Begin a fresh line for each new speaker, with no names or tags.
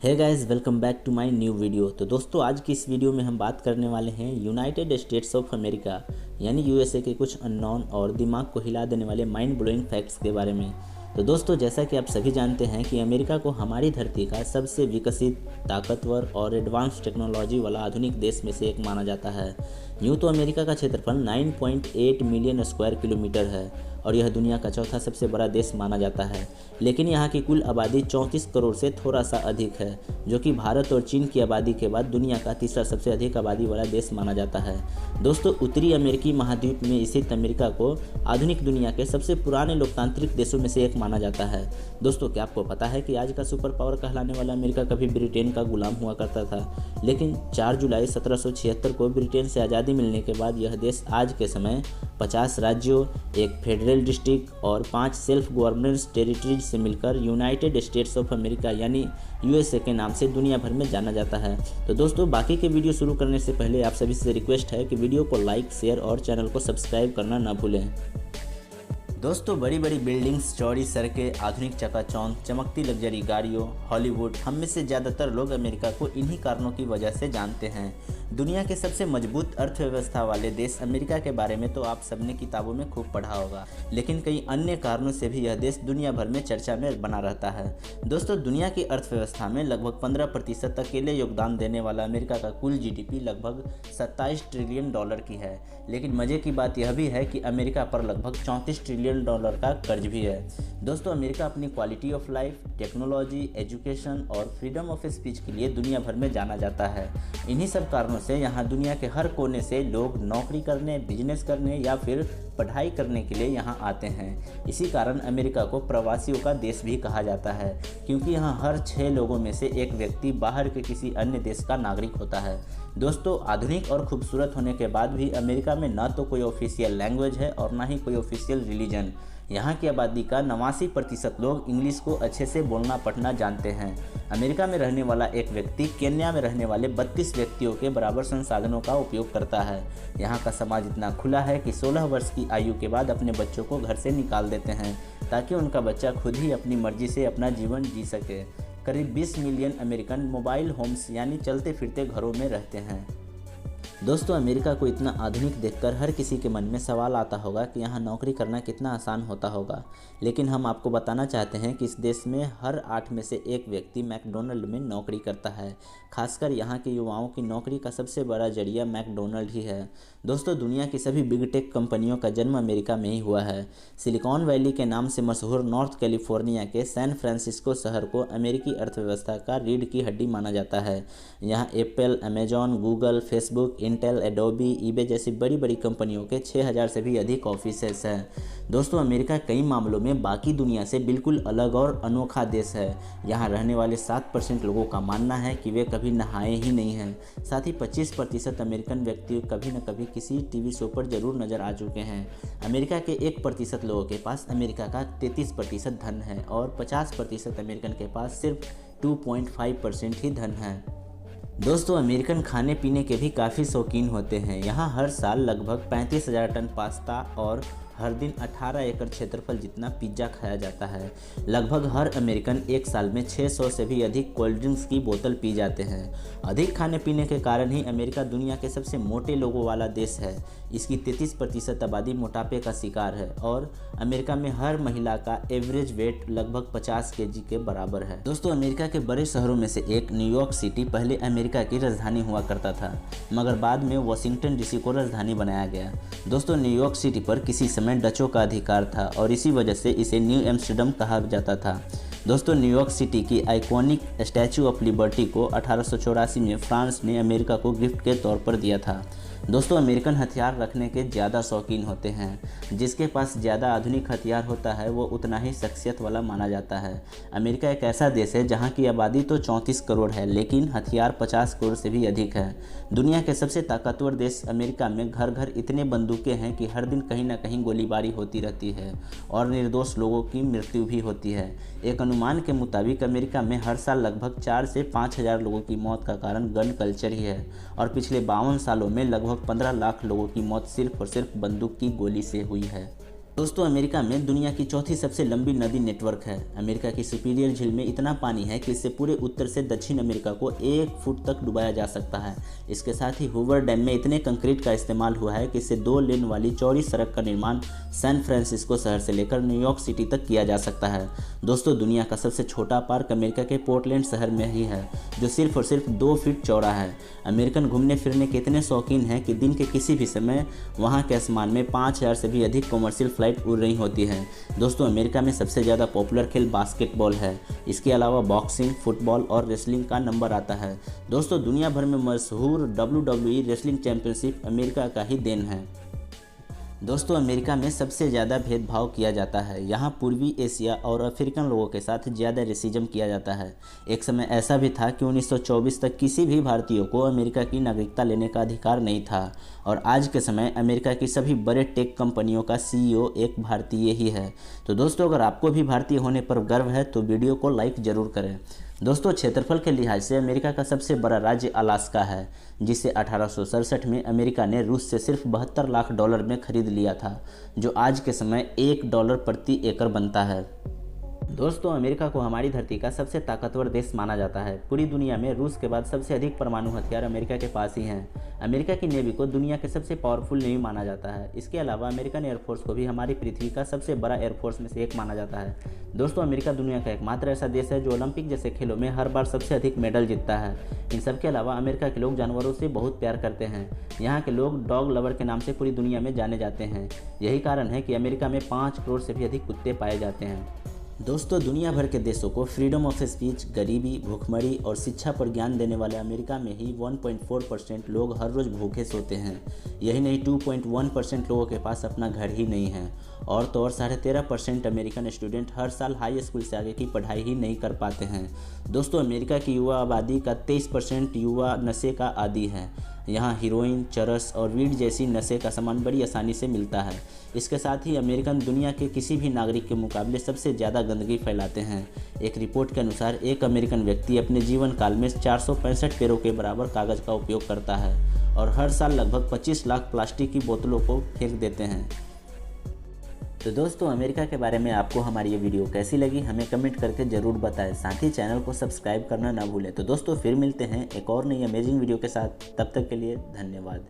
Hey guys, welcome back to my new video. तो दोस्तों, आज की इस वीडियो में हम बात करने वाले हैं यूनाइटेड स्टेट्स ऑफ अमेरिका यानी यूएसए के कुछ अननोन और दिमाग को हिला देने वाले माइंड ब्लोइंग फैक्ट्स के बारे में। तो दोस्तों, जैसा कि आप सभी जानते हैं कि अमेरिका को हमारी धरती का सबसे विकसित, ताकतवर और एडवांस टेक्नोलॉजी वाला आधुनिक देश में से एक माना जाता है। यूँ तो अमेरिका का क्षेत्रफल 9.8 मिलियन स्क्वायर किलोमीटर है और यह दुनिया का चौथा सबसे बड़ा देश माना जाता है, लेकिन यहाँ की कुल आबादी 34 करोड़ से थोड़ा सा अधिक है, जो कि भारत और चीन की आबादी के बाद दुनिया का तीसरा सबसे अधिक आबादी वाला देश माना जाता है। दोस्तों, उत्तरी अमेरिकी महाद्वीप में स्थित अमेरिका को आधुनिक दुनिया के सबसे पुराने लोकतांत्रिक देशों में से एक माना जाता है। दोस्तों, क्या आपको पता है कि आज का सुपर पावर कहलाने वाला अमेरिका कभी ब्रिटेन का गुलाम हुआ करता था, लेकिन 4 जुलाई 1776 को ब्रिटेन से आज़ादी मिलने के बाद यह देश आज के समय 50 राज्यों, एक फेडरल डिस्ट्रिक्ट और 5 सेल्फ गवर्नेंस टेरिटरीज से मिलकर यूनाइटेड स्टेट्स ऑफ अमेरिका यानी यूएसए के नाम से दुनिया भर में जाना जाता है। तो दोस्तों, बाकी के वीडियो शुरू करने से पहले आप सभी से रिक्वेस्ट है कि वीडियो को लाइक, शेयर और चैनल को सब्सक्राइब करना ना भूलें। दोस्तों, बड़ी बड़ी बिल्डिंग्स, चौड़ी सड़कें, आधुनिक चकाचौंध, चमकती लग्जरी गाड़ियों, हॉलीवुड, हम में से ज़्यादातर लोग अमेरिका को इन्हीं कारणों की वजह से जानते हैं। दुनिया के सबसे मजबूत अर्थव्यवस्था वाले देश अमेरिका के बारे में तो आप सबने किताबों में खूब पढ़ा होगा, लेकिन कई अन्य कारणों से भी यह देश दुनिया भर में चर्चा में बना रहता है। दोस्तों, दुनिया की अर्थव्यवस्था में लगभग 15% अकेले योगदान देने वाला अमेरिका का कुल जीडीपी लगभग 27 ट्रिलियन डॉलर की है, लेकिन मज़े की बात यह भी है कि अमेरिका पर लगभग 34 ट्रिलियन डॉलर का कर्ज भी है। दोस्तों, अमेरिका अपनी quality of life, technology, education और फ्रीडम ऑफ स्पीच के लिए दुनिया भर में जाना जाता है। इन्हीं सब कारणों से यहाँ दुनिया के हर कोने से लोग नौकरी करने, बिजनेस करने या फिर पढ़ाई करने के लिए यहाँ आते हैं। इसी कारण अमेरिका को प्रवासियों का देश भी कहा जाता है, क्योंकि यहाँ हर 6 लोगों में से एक व्यक्ति बाहर के किसी अन्य देश का नागरिक होता है। दोस्तों, आधुनिक और खूबसूरत होने के बाद भी अमेरिका में ना तो कोई ऑफिशियल लैंग्वेज है और ना ही कोई ऑफिशियल रिलीजन। यहाँ की आबादी का 89% लोग इंग्लिश को अच्छे से बोलना पढ़ना जानते हैं। अमेरिका में रहने वाला एक व्यक्ति केन्या में रहने वाले 32 व्यक्तियों के बराबर संसाधनों का उपयोग करता है। यहाँ का समाज इतना खुला है कि 16 वर्ष की आयु के बाद अपने बच्चों को घर से निकाल देते हैं, ताकि उनका बच्चा खुद ही अपनी मर्जी से अपना जीवन जी सके। करीब 20 मिलियन अमेरिकन मोबाइल होम्स यानी चलते फिरते घरों में रहते हैं। दोस्तों, अमेरिका को इतना आधुनिक देखकर हर किसी के मन में सवाल आता होगा कि यहाँ नौकरी करना कितना आसान होता होगा, लेकिन हम आपको बताना चाहते हैं कि इस देश में हर 8 में से एक व्यक्ति मैकडोनल्ड में नौकरी करता है। खासकर यहाँ के युवाओं की नौकरी का सबसे बड़ा जरिया मैकडोनल्ड ही है। दोस्तों, दुनिया की सभी बिग टेक कंपनियों का जन्म अमेरिका में ही हुआ है। सिलिकॉन वैली के नाम से मशहूर नॉर्थ कैलिफोर्निया के सैन फ्रांसिस्को शहर को अमेरिकी अर्थव्यवस्था का रीढ़ की हड्डी माना जाता है। यहाँ Apple, Amazon, Google, Facebook, Intel, Adobe, eBay जैसी बड़ी बड़ी कंपनियों के 6000 से भी अधिक ऑफिसेस हैं। दोस्तों, अमेरिका कई मामलों में बाकी दुनिया से बिल्कुल अलग और अनोखा देश है। यहाँ रहने वाले 7% लोगों का मानना है कि वे कभी नहाए ही नहीं हैं। साथ ही 25% अमेरिकन व्यक्ति कभी न कभी किसी टीवी शो पर जरूर नजर आ चुके हैं। अमेरिका के 1% लोगों के पास अमेरिका का 33% धन है और 50% अमेरिकन के पास सिर्फ 2.5% ही धन है। दोस्तों, अमेरिकन खाने पीने के भी काफ़ी शौकीन होते हैं। यहाँ हर साल लगभग 35,000 टन पास्ता और हर दिन 18 एकड़ क्षेत्रफल जितना पिज्ज़ा खाया जाता है। लगभग हर अमेरिकन एक साल में 600 से भी अधिक कोल्ड ड्रिंक्स की बोतल पी जाते हैं। अधिक खाने पीने के कारण ही अमेरिका दुनिया के सबसे मोटे लोगों वाला देश है। इसकी 33% आबादी मोटापे का शिकार है और अमेरिका में हर महिला का एवरेज वेट लगभग 50 केजी के बराबर है। दोस्तों, अमेरिका के बड़े शहरों में से एक न्यूयॉर्क सिटी पहले अमेरिका की राजधानी हुआ करता था, मगर बाद में वाशिंगटन डीसी को राजधानी बनाया गया। दोस्तों, न्यूयॉर्क सिटी पर किसी समय डचों का अधिकार था और इसी वजह से इसे न्यू एम्स्टर्डम कहा जाता था। दोस्तों, न्यूयॉर्क सिटी की आइकॉनिक स्टैचू ऑफ लिबर्टी को 1884 में फ्रांस ने अमेरिका को गिफ्ट के तौर पर दिया था। दोस्तों, अमेरिकन हथियार रखने के ज़्यादा शौकीन होते हैं। जिसके पास ज़्यादा आधुनिक हथियार होता है वो उतना ही शख्सियत वाला माना जाता है। अमेरिका एक ऐसा देश है जहां की आबादी तो 34 करोड़ है, लेकिन हथियार 50 करोड़ से भी अधिक है। दुनिया के सबसे ताकतवर देश अमेरिका में घर घर इतने बंदूकें हैं कि हर दिन कहीं ना कहीं गोलीबारी होती रहती है और निर्दोष लोगों की मृत्यु भी होती है। एक अनुमान के मुताबिक अमेरिका में हर साल लगभग 4 से 5 हज़ार लोगों की मौत का कारण गन कल्चर ही है और पिछले 52 सालों में लगभग 15 लाख लोगों की मौत सिर्फ और सिर्फ बंदूक की गोली से हुई है। दोस्तों अमेरिका में दुनिया की चौथी सबसे लंबी नदी नेटवर्क है। अमेरिका की सुपीरियर झील में इतना पानी है कि इससे पूरे उत्तर से दक्षिण अमेरिका को 1 फुट तक डुबाया जा सकता है। इसके साथ ही हूवर डैम में इतने कंक्रीट का इस्तेमाल हुआ है कि इससे 2 लेन वाली चौड़ी सड़क का निर्माण सैन फ्रांसिस्को शहर से लेकर न्यूयॉर्क सिटी तक किया जा सकता है। दोस्तों दुनिया का सबसे छोटा पार्क अमेरिका के पोर्टलैंड शहर में ही है, जो सिर्फ और सिर्फ 2 फीट चौड़ा है। अमेरिकन घूमने फिरने के इतने शौकीन हैं कि दिन के किसी भी समय वहाँ के आसमान में 5000 से भी अधिक कमर्शियल फ्लाइट उड़ रही होती है। दोस्तों अमेरिका में सबसे ज़्यादा पॉपुलर खेल बास्केटबॉल है। इसके अलावा बॉक्सिंग, फुटबॉल और रेसलिंग का नंबर आता है। दोस्तों दुनिया भर में मशहूर WWE रेसलिंग चैंपियनशिप अमेरिका का ही देन है। दोस्तों अमेरिका में सबसे ज़्यादा भेदभाव किया जाता है। यहाँ पूर्वी एशिया और अफ्रीकन लोगों के साथ ज़्यादा रेसिज्म किया जाता है। एक समय ऐसा भी था कि 1924 तक किसी भी भारतीय को अमेरिका की नागरिकता लेने का अधिकार नहीं था, और आज के समय अमेरिका की सभी बड़े टेक कंपनियों का CEO एक भारतीय ही है। तो दोस्तों अगर आपको भी भारतीय होने पर गर्व है तो वीडियो को लाइक ज़रूर करें। दोस्तों क्षेत्रफल के लिहाज से अमेरिका का सबसे बड़ा राज्य अलास्का है, जिसे 1867 में अमेरिका ने रूस से सिर्फ $72 लाख में खरीद लिया था, जो आज के समय $1 प्रति एकड़ बनता है। दोस्तों अमेरिका को हमारी धरती का सबसे ताकतवर देश माना जाता है। पूरी दुनिया में रूस के बाद सबसे अधिक परमाणु हथियार अमेरिका के पास ही हैं। अमेरिका की नेवी को दुनिया के सबसे पावरफुल नेवी माना जाता है। इसके अलावा अमेरिकन एयरफोर्स को भी हमारी पृथ्वी का सबसे बड़ा एयरफोर्स में से एक माना जाता है। दोस्तों अमेरिका दुनिया का एकमात्र ऐसा देश है जो ओलंपिक जैसे खेलों में हर बार सबसे अधिक मेडल जीतता है। इन सब के अलावा अमेरिका के लोग जानवरों से बहुत प्यार करते हैं। यहाँ के लोग डॉग लवर के नाम से पूरी दुनिया में जाने जाते हैं। यही कारण है कि अमेरिका में 5 करोड़ से भी अधिक कुत्ते पाए जाते हैं। दोस्तों दुनिया भर के देशों को फ्रीडम ऑफ स्पीच, गरीबी, भूखमरी और शिक्षा पर ज्ञान देने वाले अमेरिका में ही 1.4% लोग हर रोज़ भूखे सोते हैं। यही नहीं 2.1% लोगों के पास अपना घर ही नहीं है, और तो और 13.5% अमेरिकन स्टूडेंट हर साल हाई स्कूल से आगे की पढ़ाई ही नहीं कर पाते हैं। दोस्तों अमेरिका की युवा आबादी का 23% युवा नशे का आदी है। यहाँ हीरोइन, चरस और वीड जैसी नशे का सामान बड़ी आसानी से मिलता है। इसके साथ ही अमेरिकन दुनिया के किसी भी नागरिक के मुकाबले सबसे ज़्यादा गंदगी फैलाते हैं। एक रिपोर्ट के अनुसार एक अमेरिकन व्यक्ति अपने जीवन काल में 465 पेड़ों के बराबर कागज़ का उपयोग करता है, और हर साल लगभग 25 लाख प्लास्टिक की बोतलों को फेंक देते हैं। तो दोस्तों अमेरिका के बारे में आपको हमारी ये वीडियो कैसी लगी हमें कमेंट करके ज़रूर बताएं। साथ ही चैनल को सब्सक्राइब करना ना भूलें। तो दोस्तों फिर मिलते हैं एक और नई अमेजिंग वीडियो के साथ। तब तक के लिए धन्यवाद।